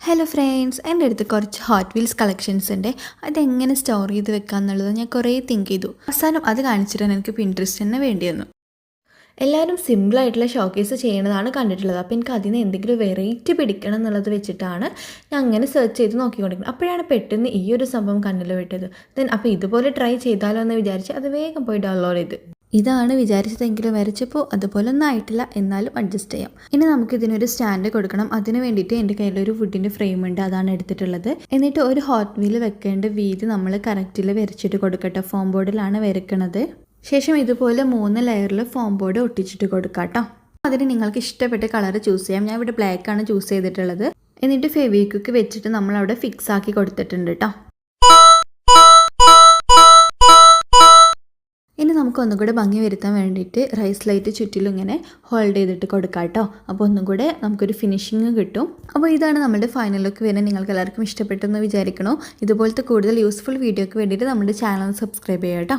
Hello friends, എൻ്റെ അടുത്ത് കുറച്ച് ഹോട്ട് വീൽസ് കളക്ഷൻസ് ഉണ്ട്. അതെങ്ങനെ സ്റ്റോർ ചെയ്ത് വെക്കാമെന്നുള്ളത് ഞാൻ കുറേ തിങ്ക് ചെയ്തു. അവസാനം അത് കാണിച്ചിട്ടാണ് എനിക്ക് പിൻട്രസ്റ്റ് തന്നെ വേണ്ടി വന്നു. എല്ലാവരും സിമ്പിളായിട്ടുള്ള ഷോക്കേസ് ചെയ്യണതാണ് കണ്ടിട്ടുള്ളത്. അപ്പോൾ എനിക്ക് അതിന് എന്തെങ്കിലും വെറൈറ്റി പിടിക്കണം എന്നുള്ളത് വെച്ചിട്ടാണ് ഞാൻ അങ്ങനെ സെർച്ച് ചെയ്ത് നോക്കിക്കൊണ്ടിരിക്കുന്നത്. അപ്പോഴാണ് പെട്ടെന്ന് ഈ ഒരു സംഭവം കണ്ണിൽ വിട്ടത്. അപ്പോൾ ഇതുപോലെ ട്രൈ ചെയ്താലോ എന്ന് വിചാരിച്ച് അത് വേഗം പോയി ഡൗൺലോഡ് ചെയ്ത്. ഇതാണ് വിചാരിച്ചതെങ്കിലും വരച്ചപ്പോൾ അതുപോലെ ഒന്നും ആയിട്ടില്ല, എന്നാലും അഡ്ജസ്റ്റ് ചെയ്യാം. ഇനി നമുക്ക് ഇതിനൊരു സ്റ്റാൻഡ് കൊടുക്കണം. അതിന് വേണ്ടിയിട്ട് എൻ്റെ കയ്യിലൊരു വുഡിൻ്റെ ഫ്രെയിം ഉണ്ട്, അതാണ് എടുത്തിട്ടുള്ളത്. എന്നിട്ട് ഒരു ഹോട്ട് വീൽ വെക്കേണ്ട വീതി നമ്മൾ കറക്റ്റിൽ വരച്ചിട്ട് കൊടുക്കട്ടെ. ഫോം ബോർഡിലാണ് വരയ്ക്കണത്. ശേഷം ഇതുപോലെ 3 ലെയറിൽ ഫോം ബോർഡ് ഒട്ടിച്ചിട്ട് കൊടുക്കാം കേട്ടോ. അതിന് നിങ്ങൾക്ക് ഇഷ്ടപ്പെട്ട കളർ ചൂസ് ചെയ്യാം. ഞാൻ ഇവിടെ ബ്ലാക്ക് ആണ് ചൂസ് ചെയ്തിട്ടുള്ളത്. എന്നിട്ട് ഫെവിക്വിക്ക് വെച്ചിട്ട് നമ്മളവിടെ ഫിക്സ് ആക്കി കൊടുത്തിട്ടുണ്ട് കേട്ടോ. ഇനി നമുക്ക് ഒന്നും കൂടെ ഭംഗി വരുത്താൻ വേണ്ടിയിട്ട് റൈസ് ലൈറ്റ് ചുറ്റിലും ഇങ്ങനെ ഹോൾഡ് ചെയ്തിട്ട് കൊടുക്കാം കേട്ടോ. അപ്പോൾ ഒന്നും കൂടെ നമുക്കൊരു ഫിനിഷിങ് കിട്ടും. അപ്പോൾ ഇതാണ് നമ്മുടെ ഫൈനൽ ലുക്ക് വരുന്നത്. നിങ്ങൾക്ക് എല്ലാവർക്കും ഇഷ്ടപ്പെട്ടെന്ന് വിചാരിക്കണോ. ഇതുപോലത്തെ കൂടുതൽ യൂസ്ഫുൾ വീഡിയോയ്ക്ക് വേണ്ടിയിട്ട് നമ്മുടെ ചാനൽ സബ്സ്ക്രൈബ് ചെയ്യാം കേട്ടോ.